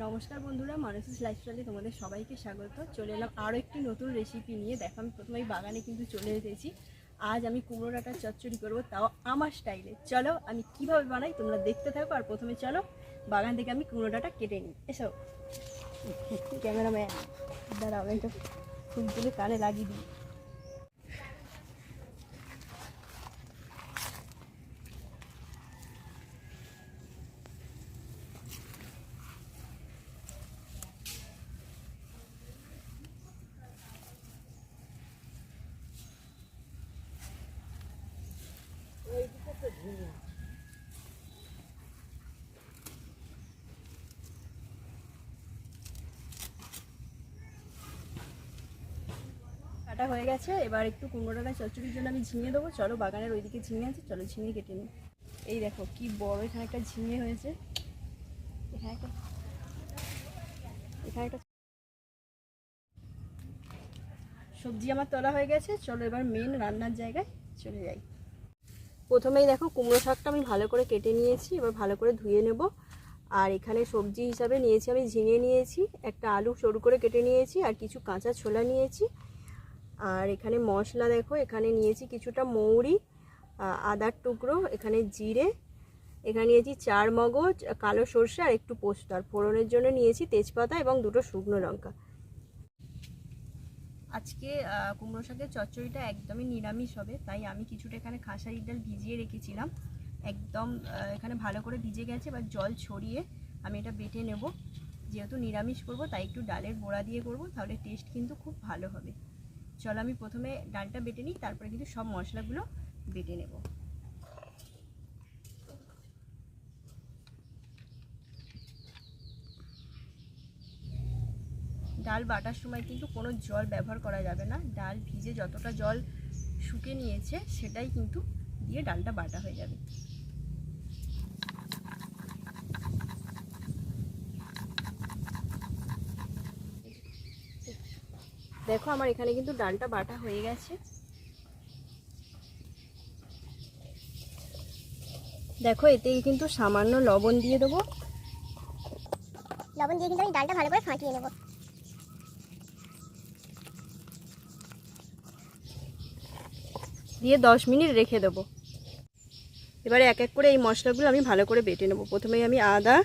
নমস্কার বন্ধুরা, মানুষের লাইফস্টাইলে তোমাদের সবাইকে স্বাগত। চলে এলাম আরও একটি নতুন রেসিপি নিয়ে। দেখো, আমি প্রথমেই বাগানে কিন্তু চলে এসেছি। আজ আমি কুমড়ো ডাঁটার চচ্চড়ি করবো, তাও আমার স্টাইলে। চলো আমি কিভাবে বানাই তোমরা দেখতে থাকো। আর প্রথমে চলো বাগান থেকে আমি কুমড়ো ডাঁটা কেটে নিই। এসো ক্যামেরাম্যান, দাঁড়াও, আমি একটা ফুল তুলে কানে লাগিয়ে দিই। কাটা হয়ে গেছে, এবার একটু কুমড়ো ডাঁটা চচ্চড়ির জন্য আমি ঝিঙে দেবো। চলো বাগানের ওইদিকে ঝিঙে আছে, চলো ঝিঙে কেটে নিই। এই দেখো কি বড় এখানে একটা ঝিঙে হয়েছে। এখানে একটা সবজি আমার তোলা হয়ে গেছে। চলো এবার মেন রান্নার জায়গায় চলে যাই। প্রথমেই দেখো কুমড়ো শাকটা আমি ভালো করে কেটে নিয়েছি, এবার ভালো করে ধুয়ে নেব। আর এখানে সবজি হিসাবে নিয়েছি আমি ঝিঙে নিয়েছি, একটা আলু সরু করে কেটে নিয়েছি, আর কিছু কাঁচা ছোলা নিয়েছি। আর এখানে মশলা দেখো, এখানে নিয়েছি কিছুটা মৌরি, আদার টুকরো, এখানে জিরে, এখানে নিয়েছি 4 মগজ, কালো সর্ষে আর একটু পোস্ত। আর ফোড়নের জন্য নিয়েছি তেজপাতা এবং 2টো শুকনো লঙ্কা। আজকে কুমড়ো শাকের চচ্চড়িটা একদমই নিরামিষ হবে, তাই আমি কিছুটা এখানে খাসারির ডাল ভিজিয়ে রেখেছিলাম। একদম এখানে ভালো করে ভিজে গেছে। এবার জল ছড়িয়ে আমি এটা বেটে নেব। যেহেতু নিরামিষ করব তাই একটু ডালের বড়া দিয়ে করব, তাহলে টেস্ট কিন্তু খুব ভালো হবে। চলো আমি প্রথমে ডালটা বেটে নিই, তারপরে কিন্তু সব মশলাগুলো বেটে নেব। ডাল বাটার সময় কিন্তু কোনো জল ব্যবহার করা যাবে না। ডাল ভিজে যতটা জল শুকে নিয়েছে সেটাই কিন্তু দিয়ে ডালটা বাটা হয়ে যাবে। দেখো আমার এখানে কিন্তু ডালটা বাটা হয়ে গেছে। দেখো এতে কিন্তু সামান্য লবণ দিয়ে দেবো। লবণ দিয়ে কিন্তু আমি ডালটা ভালো করে ফাটিয়ে নেব। দিয়ে 10 মিনিট রেখে দেবো। এবারে এক এক করে এই মশলাগুলো আমি ভালো করে বেটে নেব। প্রথমেই আমি আদা,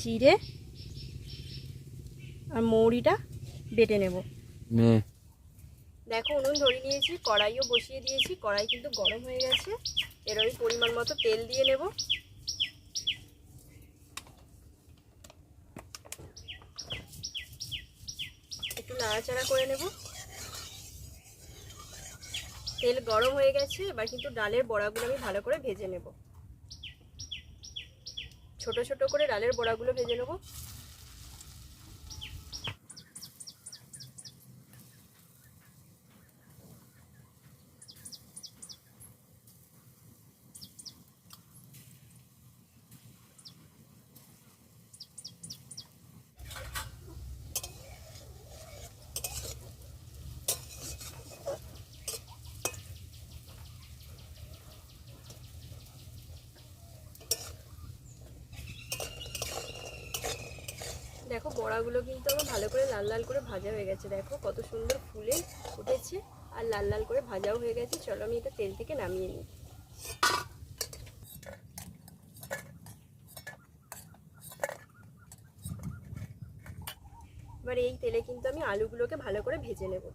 জিরে আর মৌরিটা বেটে নেব। দেখো উনুন ধরিয়ে নিয়েছি, কড়াইও বসিয়ে দিয়েছি। কড়াই কিন্তু গরম হয়ে গেছে। এর আমি পরিমাণ মতো তেল দিয়ে নেব। একটু নাড়াচাড়া করে নেব। তেল গরম হয়ে গেছে, এবার কিন্তু ডালের বড়াগুলো আমি ভালো করে ভেজে নেব। ছোট ছোট করে ডালের বড়াগুলো ভেজে নেব। দেখো বড়াগুলো কিন্তু আমার ভালো করে লাল লাল করে ভাজা হয়ে গেছে। দেখো কত সুন্দর ফুলে উঠেছে আর লাল লাল করে ভাজাও হয়ে গেছে। চলো আমি এটা তেল থেকে নামিয়ে নিই। এবার এই তেলে কিন্তু আমি আলুগুলোকে ভালো করে ভেজে নেব।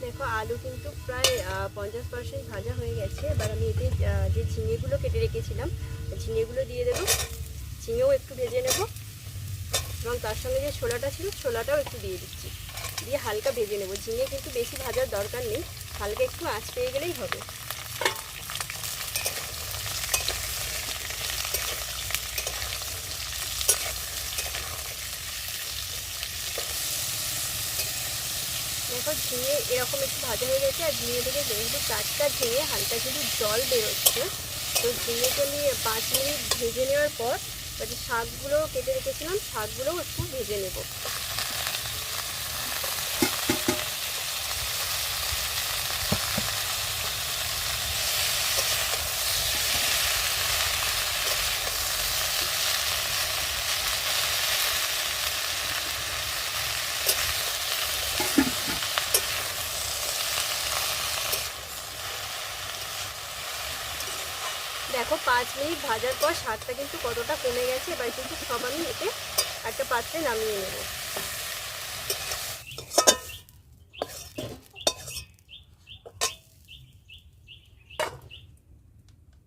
দেখো আলু কিন্তু প্রায় 50% ভাজা হয়ে গেছে। এবার আমি এতে যে ঝিঙেগুলো কেটে রেখেছিলাম ঝিঙেগুলো দিয়ে দেবো। ঝিঙেও একটু ভেজে নেব এবং তার সঙ্গে যে ছোলাটা ছিল ছোলাটাও একটু দিয়ে দিচ্ছি। দিয়ে হালকা ভেজে নেব। ঝিঙে কিন্তু বেশি ভাজার দরকার নেই, হালকা একটু আঁচ পেয়ে গেলেই হবে। দেখো ঝিঙে এরকম একটু ভাজা হয়ে গেছে। আর ঝিঙে থেকে যেহেতু টাটকা ঝিঙে হালকা কিন্তু জল বেরোচ্ছে, তো ঝিঙেকে আমি 5 মিনিট ভেজে নেওয়ার পর এবার যে শাকগুলো কেটে রেখেছিলাম শাকগুলোও একটু ভেজে নেব। দেখো 5 মিনিট ভাজার পর শাকটা কিন্তু কতটা কমে গেছে। এবার কিন্তু সব আমি এতে একটা পাত্রে নামিয়ে নেব।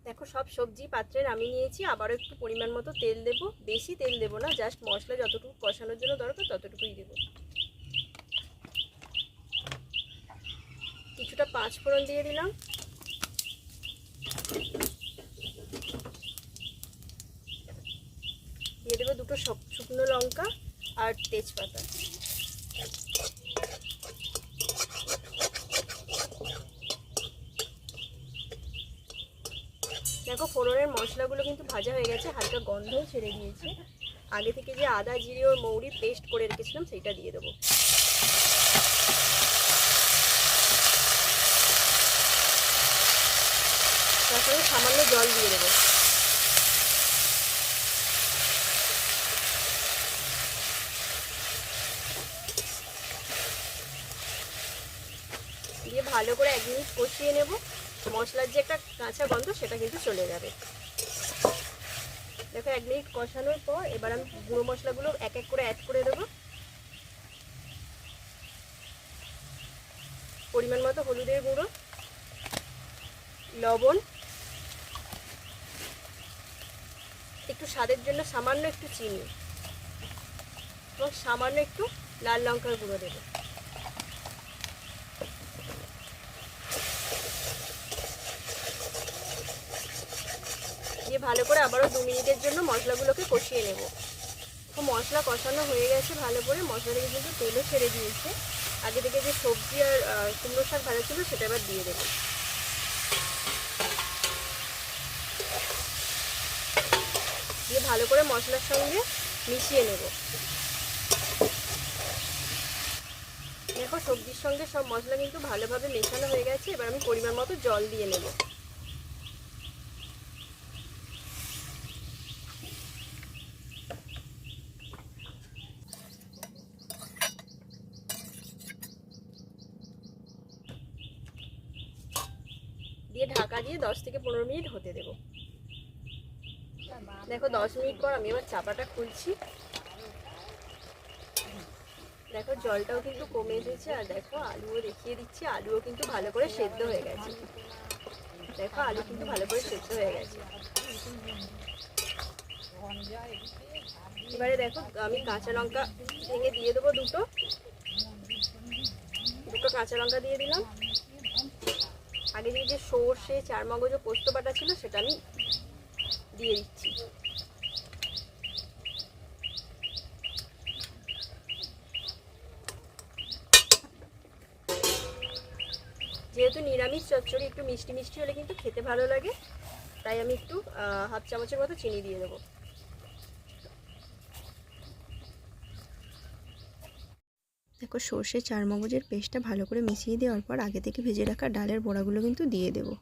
দেখো সব সবজি পাত্রে নামিয়ে নিয়েছি। আবারও একটু পরিমাণ মতো তেল দেব, বেশি তেল দেব না, জাস্ট মশলা যতটুকু কষানোর জন্য দরকার ততটুকুই দেব। কিছুটা 5 ফোড়ন দিয়ে দিলাম, দিয়ে দেবো দুটো শুকনো লঙ্কা আর তেজপাতা। দেখো ফোড়নের মশলাগুলো কিন্তু ভাজা হয়ে গেছে, হালকা গন্ধও ছেড়ে দিয়েছে। আগে থেকে যে আদা জিরে ও মৌরি পেস্ট করে রেখেছিলাম সেইটা দিয়ে দেবো। তার সঙ্গে সামান্য জল দিয়ে দেবো। দিয়ে ভালো করে 1 মিনিট কষিয়ে নেব। মশলার যে একটা কাঁচা গন্ধ সেটা কিন্তু চলে যাবে। দেখো 1 মিনিট কষানোর পর এবার আমি গুঁড়ো মশলাগুলো এক এক করে অ্যাড করে দেবো। পরিমাণ মতো হলুদের গুঁড়ো, লবণ, একটু স্বাদের জন্য সামান্য একটু চিনি এবং সামান্য একটু লাল লঙ্কার গুঁড়ো দেবো। দিয়ে ভালো করে আবারও 2 মিনিটের জন্য মশলাগুলোকে কষিয়ে নেব। তো মশলা কষানো হয়ে গেছে ভালো করে, মশলা থেকে কিন্তু তেলও ছেড়ে দিয়েছে। আগে থেকে যে সবজি আর কুমড়ো শাক ভাজা ছিল সেটা এবার দিয়ে দেবো। দিয়ে ভালো করে মশলার সঙ্গে মিশিয়ে নেব। দেখো সবজির সঙ্গে সব মশলা কিন্তু ভালোভাবে মেশানো হয়ে গেছে। এবার আমি পরিমাণ মতো জল দিয়ে নেব। দিয়ে ঢাকা দিয়ে 10 থেকে 15 মিনিট হতে দেব। দেখো 10 মিনিট পর আমি এবার চাপাটা খুলছি। দেখো জলটাও কিন্তু কমে এসেছে। আর দেখো আলুও দেখিয়ে দিচ্ছি, আলুও কিন্তু ভালো করে সেদ্ধ হয়ে গেছে। দেখো আলু কিন্তু ভালো করে সেদ্ধ হয়ে গেছে। এবারে দেখো আমি কাঁচা লঙ্কা ভেঙে দিয়ে দেবো, দুটো কাঁচা লঙ্কা দিয়ে দিলাম। আগে থেকে যে সর্ষে চারমগজ ও পোস্ত বাটা ছিল সেটা আমি দিয়ে দিচ্ছি। যেহেতু নিরামিষ চচ্চড়ি একটু মিষ্টি মিষ্টি হলে কিন্তু খেতে ভালো লাগে, তাই আমি একটু হাফ চামচের মতো চিনি দিয়ে দেবো। দেখো সর্ষে চারমগজের পেস্টটা ভালো করে মিশিয়ে দেওয়ার পর আগে থেকে ভেজে রাখা ডালের বড়াগুলো কিন্তু দিয়ে দেবো।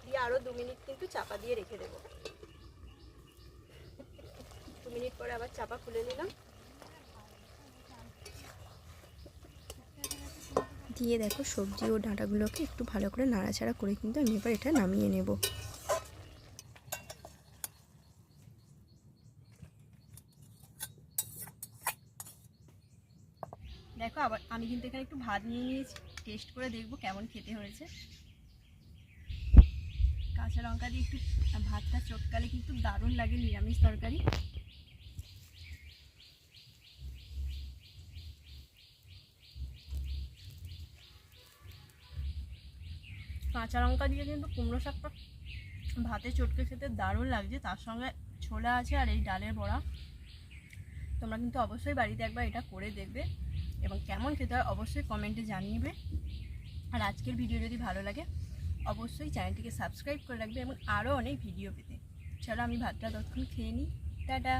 দিয়ে আরও 2 মিনিট কিন্তু চাপা দিয়ে রেখে দেবো। 2 মিনিট পরে আবার চাপা খুলে নিলাম। দিয়ে দেখো সবজি ও ডাঁটাগুলোকে একটু ভালো করে নাড়াচাড়া করে কিন্তু আমি এবার এটা নামিয়ে নেব। দেখো আবার আমি কিন্তু এখানে একটু ভাত নিয়ে নিয়েছি, টেস্ট করে দেখবো কেমন খেতে হয়েছে। কাঁচা লঙ্কা দিয়ে একটু ভাতটা চটকালে কিন্তু দারুণ লাগে নিরামিষ তরকারি। কাঁচা লঙ্কা দিয়ে কিন্তু কুমড়ো শাকটা ভাতে চটকে খেতে দারুণ লাগছে। তার সঙ্গে ছোলা আছে আর এই ডালের বড়া। তোমরা কিন্তু অবশ্যই বাড়িতে একবার এটা করে দেখবে এবং কেমন খেতে হয় অবশ্যই কমেন্টে জানিয়ে। আর আজকের ভিডিও যদি ভালো লাগে অবশ্যই চ্যানেলটিকে সাবস্ক্রাইব করে রাখবে এবং আরও অনেক ভিডিও পেতে। চলো আমি ভাতটা ততক্ষণ খেয়ে নিই। টাটা।